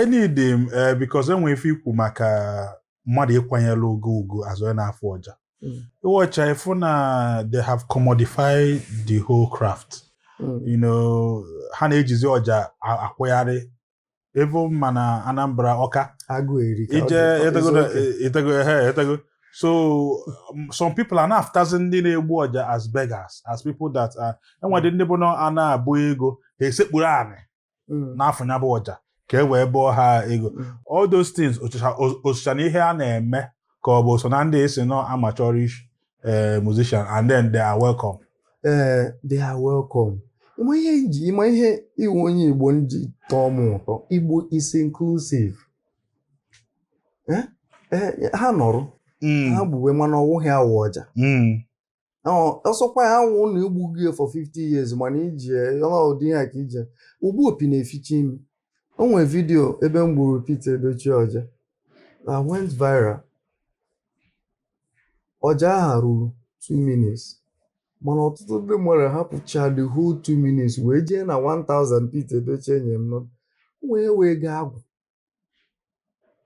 any dem because enwe ife ikwu maka mmadụ ịkwanyere ugwu as onye na-afụ ọja. Ịwọcha ifu na they have commodified the whole craft. You know, ha na-ejizi ọja akwụgharị even mana Anambra Ọka agụ erika itego. So some people are not after ndị na-egbu ọja as beggars, as people that are enwede ndị bụ na a na-abụ ego ha esekpuru anị n'afọ ya bụ ọja ka e wee bụọ ha ego. All those things oshicha na ihe a na-eme ka ọ bụ so na ndị esi no amateurish musician and then they are welcome. They are welcome. Ịma ihe iwu onye Igbo nji tọọ m ụtọ. Igbo is inclusive. Ha nọrọ ha gbuwe mana ọwụghị awụ ọja. Ọsọkwa ya awụ na egbu gị for 50 years mana iji ụdị ha ka ije ugbu opi na-eficha imi. O nwere vidio ebe m gburu Peter Edochie ọja went viral. Ọja aha ruru 2 minutes mana ọtụtụ ndị mmadụ hapụcha the whole 2 minutes wee jee na 1000 Peter Edochie nye m nọ wee gaa agwụ.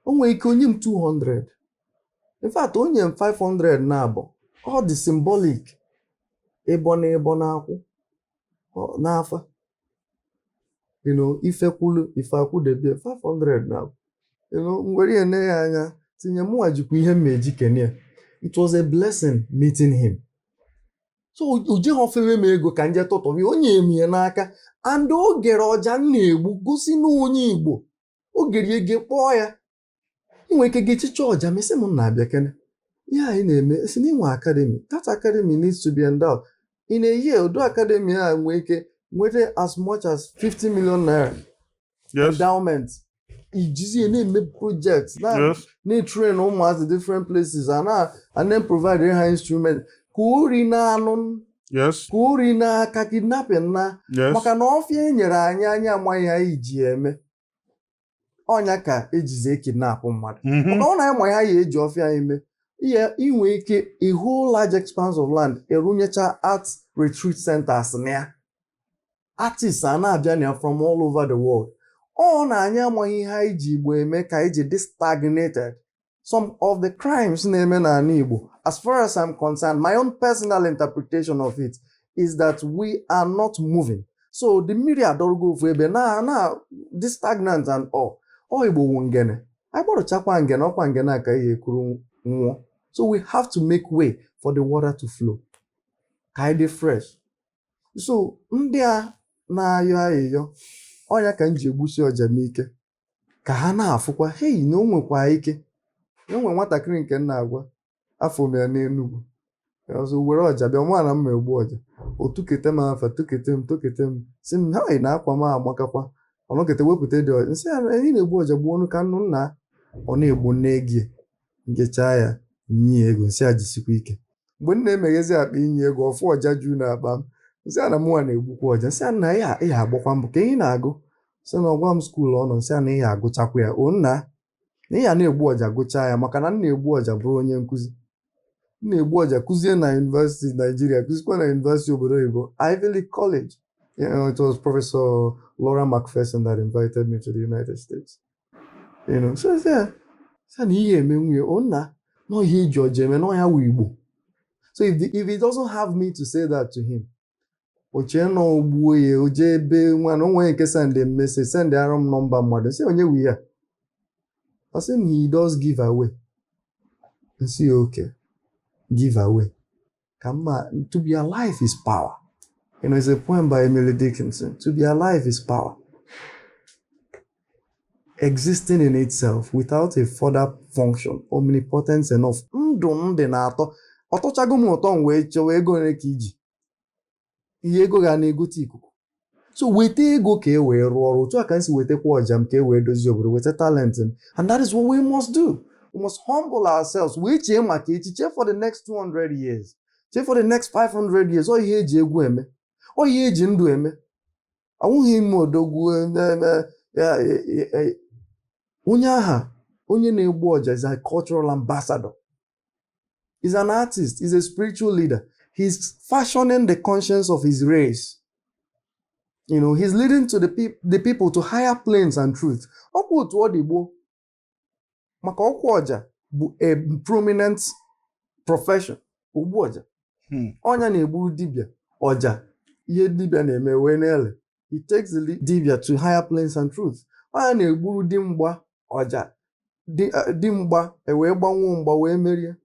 O nwere ike onye m 200. In fact, onye m 500 na-abụ ọ dị symbolic ịbọ na ịbọ na-akwụ n'afa. You know, ifekwulu ife akwụdebe 500 na-abụ. You know, mwere ya ne ya anya tinye mụwa jikwa ihe mmeji kenia. It was a blessing meeting him. So uje ofewe m ego ka nje tọtọbi onye emie n'aka and o gere ọja na-egbu gosi na onye Igbo o gere ege kpọọ ya. Inwe ike gị chicha ọja mesị m na-abịa kene ihe anyị na-eme esi n'inwe academy. That academy needs to be endowed. In a year, Odo Academy a nwee ike nwete as much as 50 million naira endowment. Ijizie na-eme projects na-train ụmụazị different places and then provide ha instrument ka ori na anụ ka ori na aka kidnapping na maka na ọfịa enyere anyị amaghị ha iji eme ọnya ka ejizi kidnap mmadụ. Maka ọ na-ama ha ya eji ọfịa eme ihe inwe ike a whole large expanse of land erunyecha art retreat centers na ya. Artists are na-abịa na from all over the world. Ọ na-anyị amaghị ha iji Igbo eme ka iji dị stagnated. Some of the crimes na-eme n'ala Igbo, as far as I'm concerned, my own personal interpretation of it is that we are not moving. So the media adọrọgo ofu ebe na dị stagnant and all. Ọ Igbo wu ngene. Anyị gbọrọchakwa ngene ọkwa ngene aka ihe ekwuru nwụọ. So we have to make way for the water to flow. Ka anyị dị fresh. So ndị a na-ayọ ayịyọ ọnya ka m ji egbusi ọja m ike ka ha na-afụkwa hei na o nwekwa ike. Na onwe nwatakịrị nke m na-agwa afọ m ya n'Enugu ọzọ were ọja bịa nwa na mma egbu ọja o tukete m afa tukete m si m ha na-akwa m agbakakwa ọnọkete wepụta dị ọja nsị anyị na-egbu ọja gbuo ọnụ ka nnụ nna ọ na-egbu nne gie ngechaa ya nye ego nsị a jisikwa ike. Mgbe m na-emeghezi akpa inye ego ọfụ ọja juu na akpa m nsị a na mụnwa na-egbukwa ọja nsị a na ihe agbakwa mbụ ka ihe na-agụ sị na ọgwa m skuulu ọnụ nsị a na ihe agụchakwa ya o nna na ihe a na-egbu ọja gụchaa ya maka na m na-egbu ọja bụrụ onye nkụzi. M na-egbu ọja kụzie na University Nigeria kụzikwa na University obodo oyibo Ivy League College. You know, it was Professor Laura McPherson that invited me to the United States. You know, so yeah, sị na ihe eme nwunye o nna na ihe iji ọja eme na ya wụ Igbo. So if he doesn't have me to say that to him, ochie na ogbuo ya oje ebe nwa na onwe nke send a message send arụ m nọmba mmadụ sị onye wi ya. I said he does give away. I say okay, give away. To be alive is power. You know, it's a poem by Emily Dickinson. To be alive is power. Existing in itself without a further function, omnipotence enough. Ndụ dị na-atọ. Ọtọchago m ụtọ m wee chọwa ego ole ka iji. Ihe ego ga na-egote ikuku. So weta ego ka e wee rụọ ọrụ otu a ka m si wetakwa ọja m ka e wee dozie obodo weta talent m. And that is what we must do. We must humble ourselves. Wee chee maka echi chee for the next 200 years. Chee for the next 500 years. Ọ ihe eji egwu eme. Ọ ihe eji ndụ eme. Awụghị ime odogwu onye aha onye na-egbu ọja is a cultural ambassador. He's an artist. He's a spiritual leader. He's fashioning the conscience of his race. You know, he's leading to the people to higher planes and truth. Ọkwa otu ọ dị gboo maka ọkwa ọja bụ a prominent profession. Ogbu ọja. Ọnya na-egburu dibịa ọja ihe dibịa na-eme wee na-ele. He takes the dibịa to higher planes and truth. Ọnya na-egburu dimgba ọja dimgba wee gbanwuo mgba wee merie.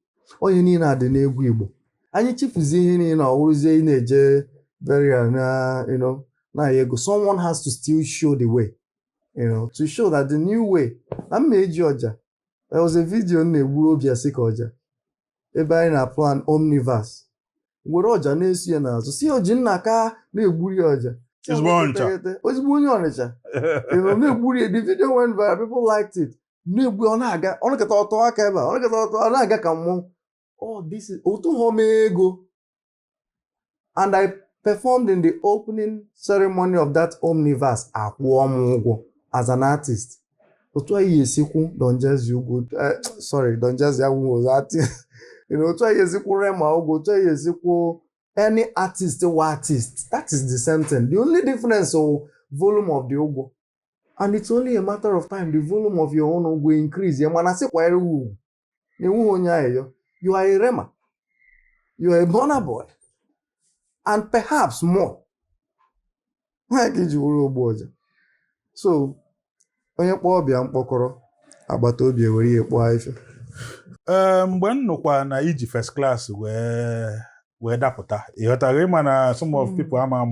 Onye niile adị n'egwu Igbo. Anyị chifuzie ihe niile ọwụrụzie ị na-eje burial na na ego. Someone has to still show the way, to show that the new way. Na mmeji ọja. There was a video na-egburu obi asị ka ọja. Ebe anyị na-plan omniverse. Were ọja na-esi ya n'azụ. Si oji nna ka na-egburu ya ọja. Ezigbo onye Ọnịcha. Na-egburu ya. The video went viral. People liked it. Na-egbu ọ na-aga. Ọ nakọta ọtọ aka ebe a. Ọ nakọta ọtọ ọ na-aga ka mmụọ. Oh, this is otu home ego. And I performed in the opening ceremony of that omniverse akwụọ m ụgwọ as an artist. Otu anyị esikwu Don Jazzy Ugwu, sorry, Don Jazzy Ugwu was artist. Otu anyị esikwu Rema Ugwu, otu anyị esikwu any artist or artist. That is the same thing. The only difference is volume of the Ugwu. And it's only a matter of time. The volume of your own Ugwu increase. You are a Rema. You are a Burna Boy. And perhaps more. So, onye kpọọ ọbịa mkpọkọrọ agbata obi ewere ihe kpọọ ife. Mgbe m nụkwa na iji first class wee dapụta, ịghọtara ịma na some of people ama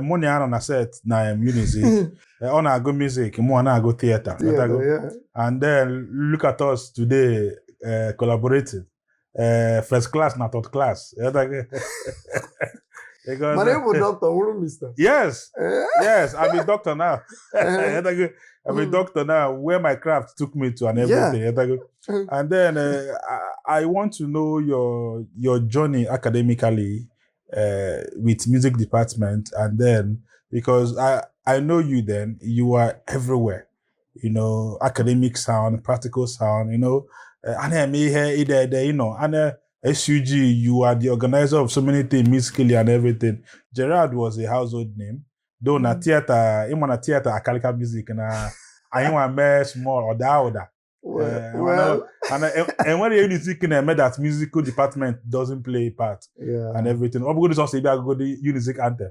mụ na ya nọ na set na Unizik. Ọ na-agụ music, mụ na-agụ theater. And then look at us today collaborating. First class na third class. But I'm a doctor, Mr. Yes, yes, I'm a doctor now. I'm a doctor now, where my craft took me to and everything. And then I want to know your journey academically with music department, and then because I know you then, you are everywhere. Academic sound, practical sound. And I'm here, and SUG, you are the organizer of so many things musically and everything. Gerard was a household name. Though na theater, in na theater, Akalika music, and I want to small or that. And when you music can make that musical department doesn't play a part and everything. I'm going to also go the Unizik anthem.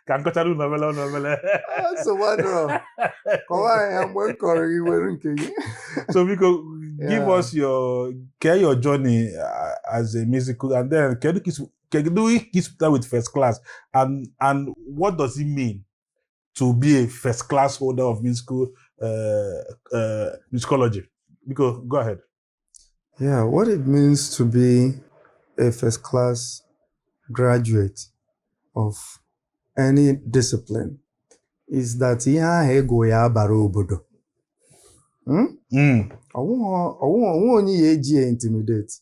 Can go to novella. So what? So we could give us your journey as a musical, and then can you start with first class, and what does it mean to be a first class holder of musical musicology? Because go ahead. Yeah, what it means to be a first class graduate of any discipline is that ihe ahụ ego ya bara obodo. Ọwụwa onye ya eji ya intimidate.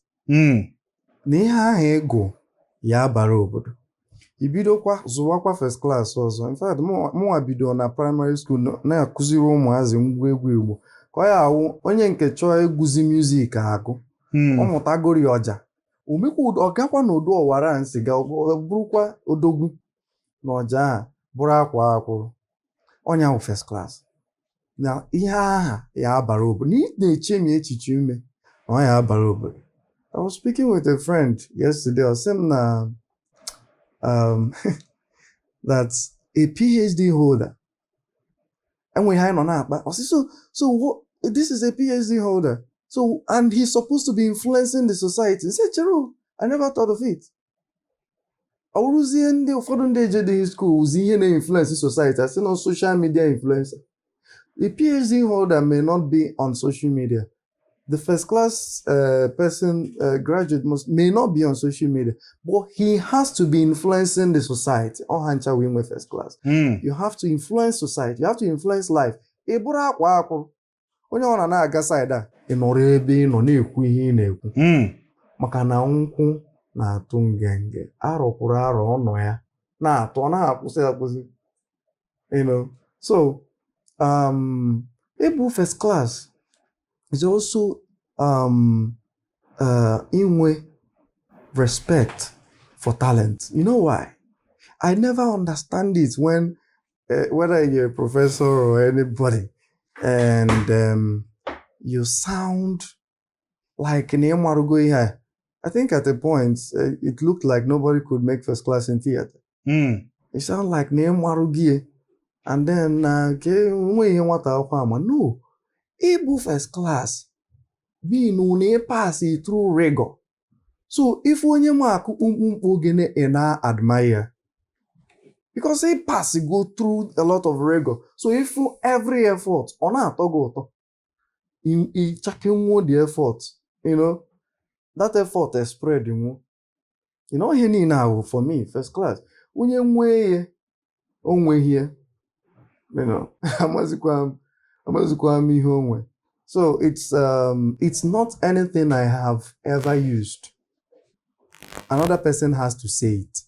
Na ihe ahụ ego ya bara obodo. Ibidokwa zụwakwa first class ọzọ. In fact, mụnwa bido na primary school na-akụziri ụmụazị ngwa egwu Igbo. Ka ọ ya awụ onye nke chọọ egwuzi music agụ. Ọ mụtagori ọja. Ọ gakwa n'odu ọwara nsị ga bụrụkwa odogwu. N'ọja a bụrụ akwa akwụrụ onye ahụ first class na ihe aha ya abara obodo na-eche m echiche ume na ya abara obodo. I was speaking with a friend yesterday. I was saying that a PhD holder enweghị anyị nọ na-akpa. So what, this is a PhD holder, so and he's supposed to be influencing the society. I said, Chero, I never thought of it. Ọwụrụzie ndị ụfọdụ ndị ejedeghị school ụzi ihe na-influence society. I say no social media influencer. The PhD holder may not be on social media. The first class person, graduate may not be on social media, but he has to be influencing the society. Oh, hancha we with first class. You have to influence society. You have to influence life. Eburu akwa akụ. Onye ọ na-aga side a, ị nọrọ ebe ị nọ na-ekwu ihe ị na-ekwu. Maka na nkwụ na-atụ ngenge. Arọkwuru arọ ọnọ ya. Na-atụ ọ na-akwụsị akwụsị. So, Ebu first class is also inwe respect for talent. You know why? I never understand it when whether you're a professor or anybody, and you sound like I think at a point it looked like nobody could make first class in theater. You sound like Nemarugie, and then no, Ibu first class being no pass it through rigor. So if onye mark ogene admire, because he pass go through a lot of rigor. So if every effort on a togo he checking the effort, that effort is spread, he now for me first class. Onye nwe onwe here, amazikwa ihe onwe. So it's not anything I have ever used. Another person has to say it.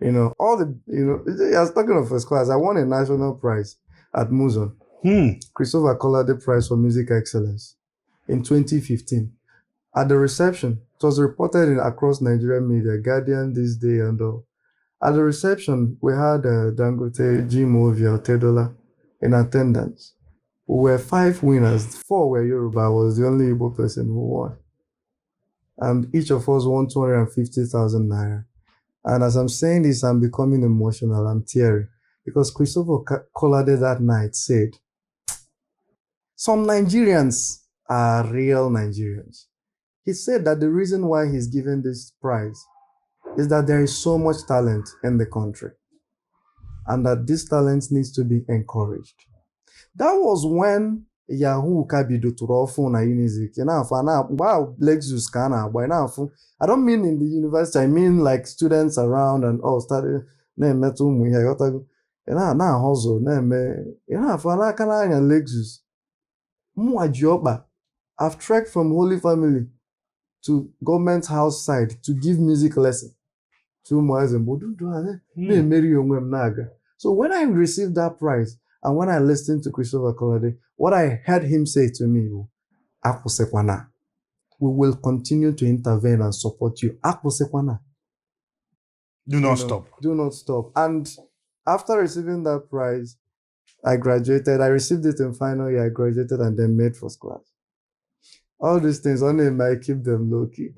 I was talking of first class. I won a national prize at Muzon. Christopher Collade Prize for Music Excellence in 2015. At the reception, it was reported across Nigerian media, Guardian, This Day, and all. At the reception, we had Dangote, Jim Ovia, Tedola in attendance. We were 5 winners. 4 were Yoruba. I was the only Igbo person who won. And each of us won 250,000 naira. And as I'm saying this, I'm becoming emotional. I'm teary. Because Christopher Collade that night said, some Nigerians are real Nigerians. He said that the reason why he's given this prize is that there is so much talent in the country. And that this talent needs to be encouraged. That was when Yahoo Kabido to Rofo na Unizik. Wow, Lexus Kana, by now. I don't mean in the university, I mean like students around and all started. Hustle. Lexus. I've trekked from Holy Family to government house side to give music lesson. 2 miles and So when I received that prize and when I listened to Christopher Collade, what I heard him say to me, we will continue to intervene and support you. Do not stop. Do not stop. And after receiving that prize, I graduated. I received it in final year. I graduated and then made first class. All these things, only I keep them low key.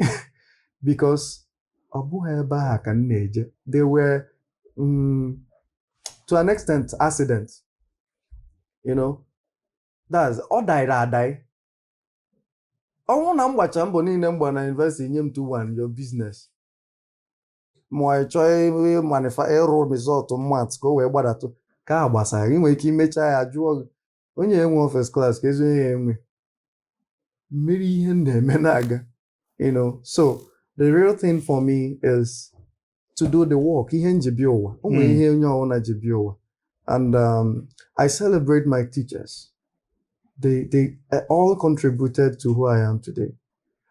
Because they were, to an extent, accidents. That's all die. I want to invest in your business. My choice manufacture result months go where but to car basa. You make him make a jewel when you first class. So the real thing for me is to do the work. And I celebrate my teachers. They all contributed to who I am today.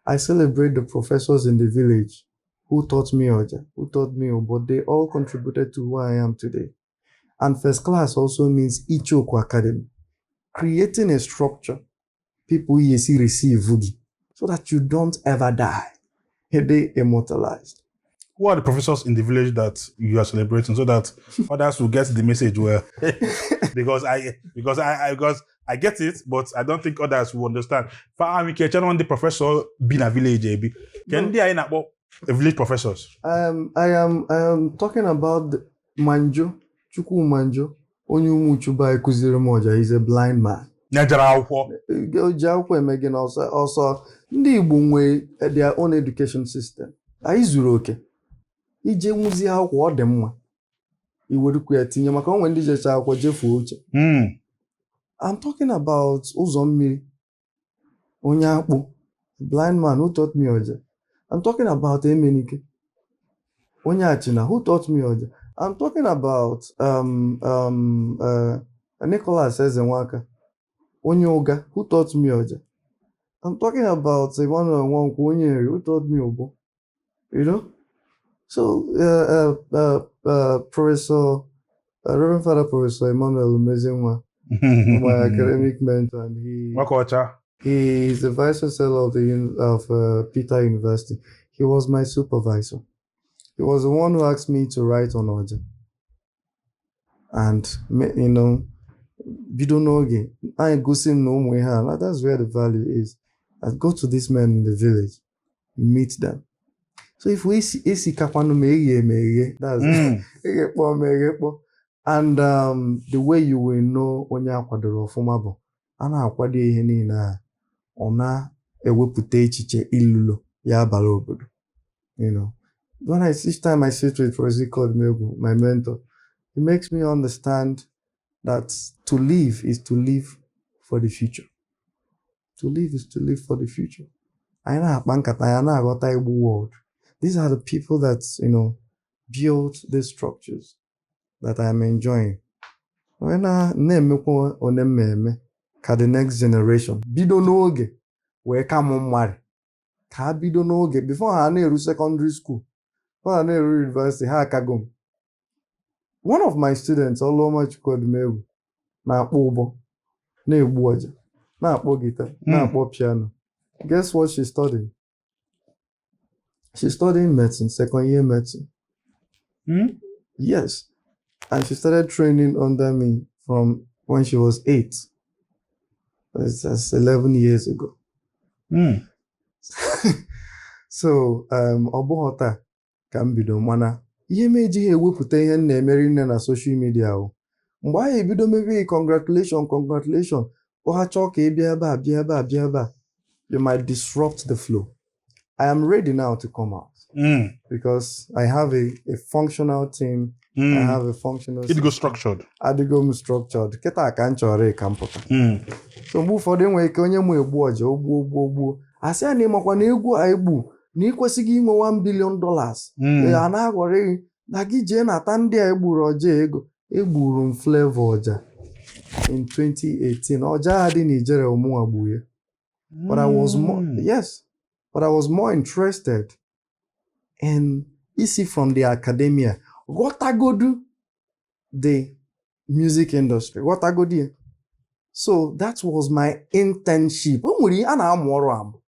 I celebrate the professors in the village who taught me Oja, who taught me but they all contributed to who I am today. And first class also means Ichoku Academy, creating a structure people receive so that you don't ever die. They immortalized. Who are the professors in the village that you are celebrating so that others will get the message well? because I get it, but I don't think others will understand. For me, can the professor be in a village? Can they are about village professors? I am talking about Manjo, Chukwu Manjo, Onye Chuba Ekuziri Moja. He's a blind man. Also, ndị Igbo nwe their own education system. Anyị zuru oke. Ije nwuzi akwụkwọ ọ dị mma. Iwerukwu ya tinye maka onwe ndị jecha akwụkwọ jefuo uche. I'm talking about ụzọ mmiri. Onye akpụ, blind man who taught me Oja. I'm talking about Emenike. Onye Achina who taught me Oja. I'm talking about Nicholas Ezenwaka. Onye Oga who taught me Oja. I'm talking about one who taught me Obo. So Professor Reverend Father Professor Emmanuel Umezenwa, my academic mentor, and he is the vice chancellor of Peter University. He was my supervisor. He was the one who asked me to write on Oja. And, you know, bido n'oge, I gosi him no ụmụ ihe a. That's where the value is. I go to these men in the village, meet them. So if we esi kakwanu meghe, that's meghe. And the way you will know onye akwadoro ọfụma bụ a na-akwado ihe niile a ọ na-ewepụta echiche ilulo ya abara obodo. You know, each time I sit with Ezekiel Odumegwu, my mentor, it makes me understand that to live is to live for the future. To live is to live for the future. Anyị na-akpa nkata ya na-aghọta Igbo world. These are the people that, you know, built these structures that I am enjoying. When na-emekwa one mmemme ka the next generation bido n'oge wee ka mụ mmadụ ka ha bido n'oge before ha na-eru secondary school, before ha na-eru university, ha akago m. One of my students, Oluoma Chukwudumegwu, na-akpọ ụbọ, na-egbu ọja, na-akpọ guitar, na-akpọ piano. Guess what she studied? She's studying medicine, second year medicine. Yes. And she started training under me from when she was 8. That's 11 years ago. So, ọbụghọta ka m bido mana ihe m ejighị ewepụta ihe m na-emeri nne na social media ahụ. Mgbe anyị ebido mebe congratulation, ọ ha chọọ ka ị bịa ebe a, you might disrupt the flow. I am ready now to come out because I have a functional team. I have a functional. It go structured. Adigo structured. Keta ka nchọrọ ka mpụta. So mgbe ụfọdụ enwere ike onye mụ egbu ọja ogbuo asị a na ịmakwa na egwu a egbu na ịkwesịghị inwe $1 billion. A na-aghọrị na gị jee nata ndị a egburu ọja ego. Egburu m Flavour ọja in 2018. Ọja ha dị n'Ijere ụmụnwa gbu ya. But I was more interested in isi from the academia. Ghọtagodu the music industry. Ghọtagodu ya. So that was my internship. O nwere ihe a na-amụ ọrụ amụ.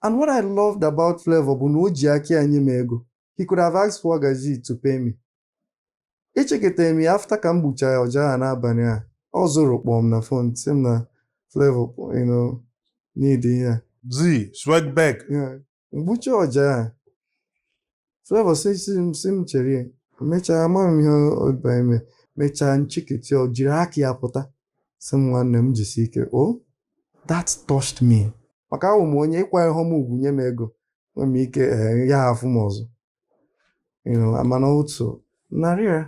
And what I loved about Flavour bụ na o ji aka anyị m ego. He could have asked for Gaji to pay me. Echekete m ya after ka m gbucha ya ọja ha n'abalị a. Ọ zụrụ kpọm na phone sị m na Flavour, you know, need ya. Swag back. Yeah. Mgbucha ọja ha. Flavour sị m chere. Mechaa ama m ihe ọba eme. Mechaa nchịkịtị ọ jiri aka ya pụta. Sị m nwanne m jisi ike. Oh, that touched me. Maka ahụ m onye ịkwanye hom ugwu nye m ego. Nwere m ike ya afụ m ọzọ. You know, mana otu narị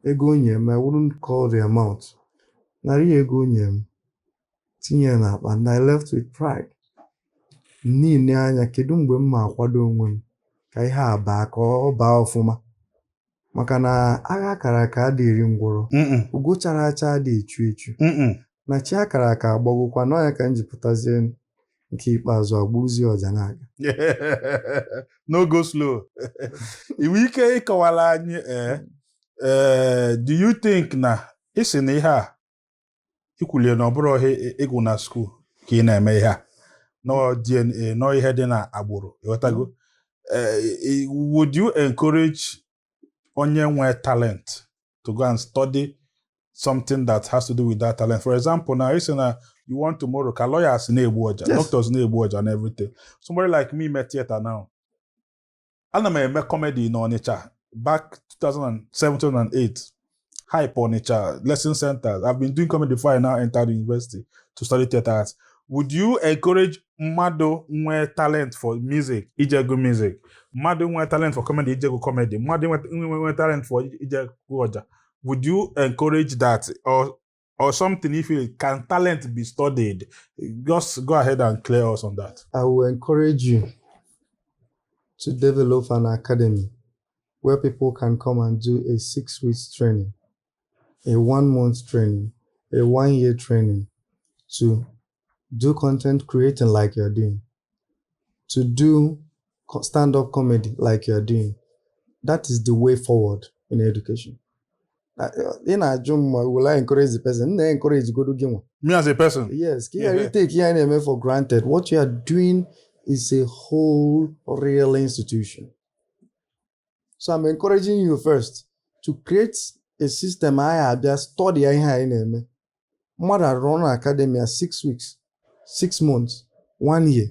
ego onye m, I wouldn't call the amount. Narị ego onye m tinye n'akpa and I left with pride. Niile anya kedu mgbe m ma akwado onwe m ka ihe a baa ka ọ baa ọfụma. Maka na agha akara aka adịghị ngwụrọ. Ugo chara acha adị echu. Na chi akara aka agbagokwa n'ọnya ka njipụtazie nke ikpeazụ agbuzi ọja na-aga. No go slow. Iwe ike ịkọwala anyị do you think na isi na ihe a ikwulie na ọ bụrụ ịgụ na school ka ị na-eme ihe a no DNA no ihe dị na agbụrụ ịghọtago? Would you encourage onye nwe talent to go and study something that has to do with that talent? For example, now isi na you want tomorrow ka lawyers na-egbu ọja, doctors na-egbu ọja and everything. Somebody like me met theater now. Ana m eme comedy in Onitsha back 2007, 2008. Hype Onitsha, lesson centers. I've been doing comedy before I now entered the university to study theater arts. Would you encourage mmadụ nwe talent for music, ijegu music? Mmadụ nwe talent for comedy, ijegu comedy? Mmadụ nwe talent for ijegu ọja? Would you encourage that or something if you can talent be studied? Just go ahead and clear us on that. I will encourage you to develop an academy where people can come and do a 6-week training, a 1-month training, a 1-year training to do content creating like you're doing, to do stand-up comedy like you're doing. That is the way forward in education. In a job, will I encourage the person? I encourage go to me as a person. Yes, you take for granted. What you are doing is a whole real institution. So I'm encouraging you first to create a system I just study ihe anyị na-eme. Mother run academia 6 weeks, 6 months, 1 year.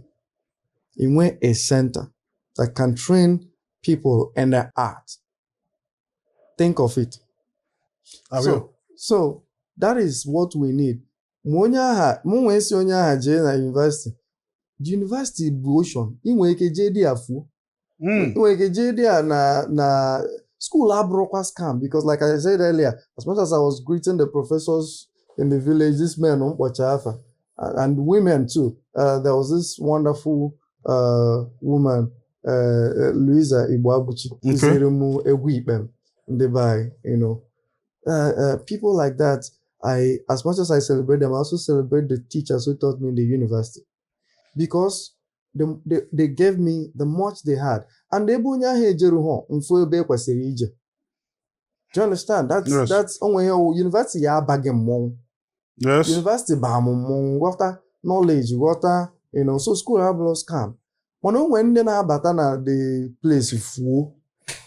In a center that can train people in the art. Think of it. I will. So that is what we need. Mụ si onye aha jee na university. The university bụ ocean. Ị nwere ike jee dị afụ. Ị nwere ike jee dị na school abụrụkwa scam, because like I said earlier, as much as I was greeting the professors in the village, this men mkpọcha afa, and women too. There was this wonderful woman, Louisa Igboabuchi, kụziere m egwu ikpem ndị be, you know. People like that, as much as I celebrate them, I also celebrate the teachers who taught me in the university, because they gave me the much they had, and ebe onye ahụ ejeru ha mfu ebe ekwesịrị ije. Do you understand? That's onwe ya university ya abaghị mmọnwụ. Yes. University ba mmọnwụ, ghọta knowledge, ghọta, you know. So school abụrụ scam. Mana onwe ndị na-abata na the place fuo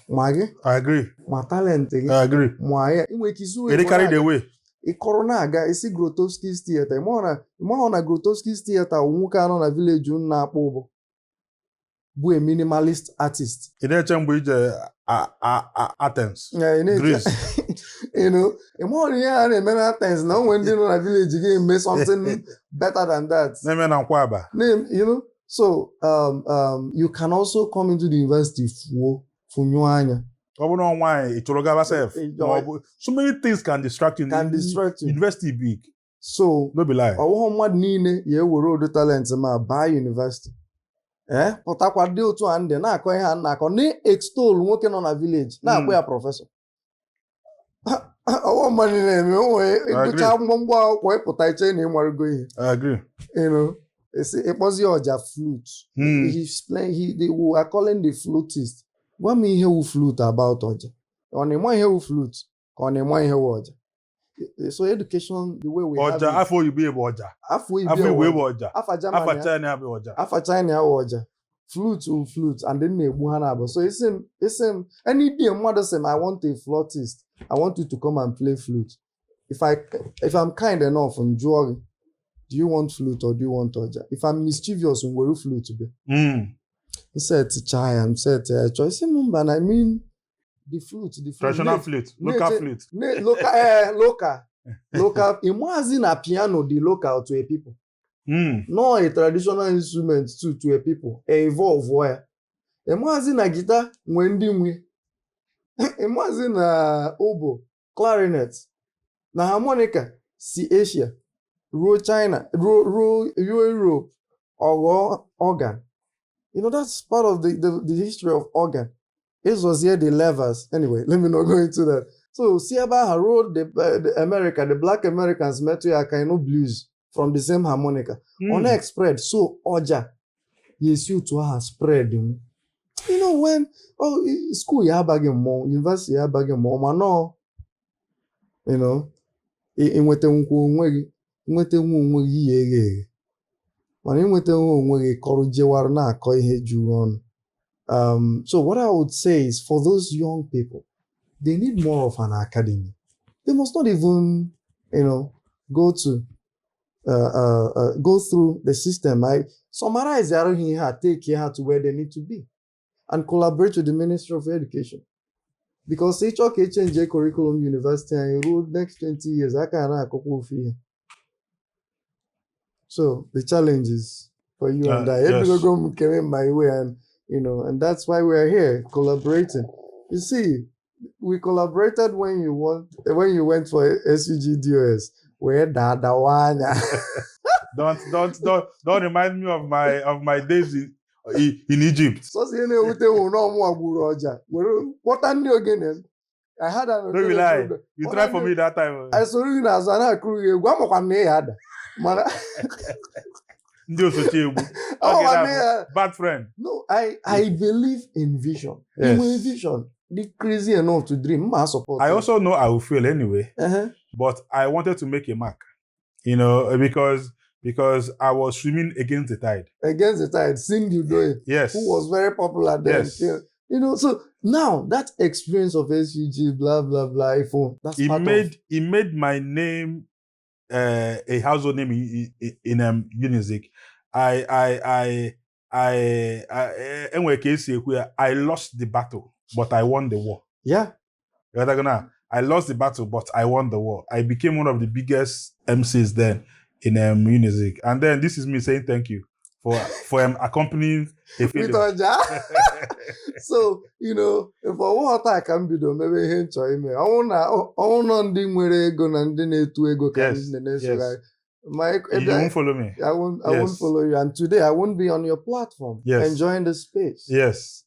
ma gị. I agree. Ma talent gị. I agree. Ma ya inwe ike isu They carry the way. Ịkọrọ na-aga isi Grotowski's Theatre. Ịmahụ na Grotowski's Theatre nwoke anọ na village na-akpọ ụbọ bụ a minimalist artist. Ị na-eche mgbe ije Athens, Greece. You know, ịmahụ ihe a na-eme na Athens na onwe ndị nọ na village ga-eme something better than that. Na-eme na Nkwaba. You know, so you can also come into the university funyo anya. Ọ bụrụ na nwaanyị ịchọrọ gaba sef. So many things can distract you. University big. So no be lie. Ọwụghọ mmadụ niile ya ewere ụdị talent ma baa university. Pụtakwa dị otu a ndị na-akọ ihe a na-akọ na-extol nwoke nọ na village na-akpọ ya prọfesọ. Ọwụghọ mmadụ na-eme onwe ịgụcha ngwongwo akwụkwọ ịpụta iche na ịmarụgo ihe. I agree. You know, ịkpọzi ọja flute. They were calling the flutist. Gwa m ihe wu flute about ọja. Ọ na-eme ihe wu flute ka ọ na-eme ihe wu ọja. So education, the way we have Ọja afọ oyibo bụ ọja. Afọ igbo bụ ọja. Afa Germany. Afa China bụ ọja. Afa China bụ ọja. Flute wu flute, and then na-egbu ha na-abụ. So it's any day mmadụ sị I want a flautist. I want you to come and play flute. If I'm kind enough and jụọ gị, do you want flute or do you want ọja? If I'm mischievous, were flute be? Said chai and said choice mumba, I mean the flute. Traditional flute, local flute. Local. Imagine a piano, the local to a people. No, a traditional instrument to a people. Evolve where. Imagine a guitar when we. Imagine a oboe, clarinet, na harmonica, si Asia, ro China, ro Europe, or organ. You know, that's part of the history of organ. It was here the levers. Anyway, let me not go into that. So, Siaba wrote the black Americans met to a kind of blues from the same harmonica. On spread, so Oja, yes, you to her spread. You know, when school you have bagging more, university you have bagging more, man, no. You know, in what so what I would say is, for those young people, they need more of an academy. They must not even, you know, go through the system. I summarize take care to where they need to be, and collaborate with the Ministry of Education. Because each change curriculum university and road next 20 years, I can't couple of years. So the challenge is for you and I. Everyone came my way, and you know, and that's why we're here collaborating. You see, we collaborated when you went for SUGDOS. We're Dadawanya. Don't remind me of my days in Egypt. So what again? I had an. Don't lie. You tried for me that time. I saw you as an crew. Bad friend. No, I believe in vision. Yes. In vision, the crazy enough to dream. I also know I will fail anyway. But I wanted to make a mark. You know, because I was swimming against the tide. Against the tide, seeing you do it. Yes. Who was very popular then. Yes. You know, so Now that experience of SUG, blah blah blah, that's It part made my name a household name in Unizik. Anyway, I lost the battle, but I won the war. Yeah. I lost the battle, but I won the war. I became one of the biggest MCs then in Unizik. And then this is me saying thank you for accompanying a With failure. Oja. So, for what I can be done, maybe he enjoy me. I want ndị nwere ego na ndị na-etu ego ka Yes, ndị na-esogharị. You won't follow me. I won't follow you. And today I won't be on your platform Yes. enjoying the space. Yes.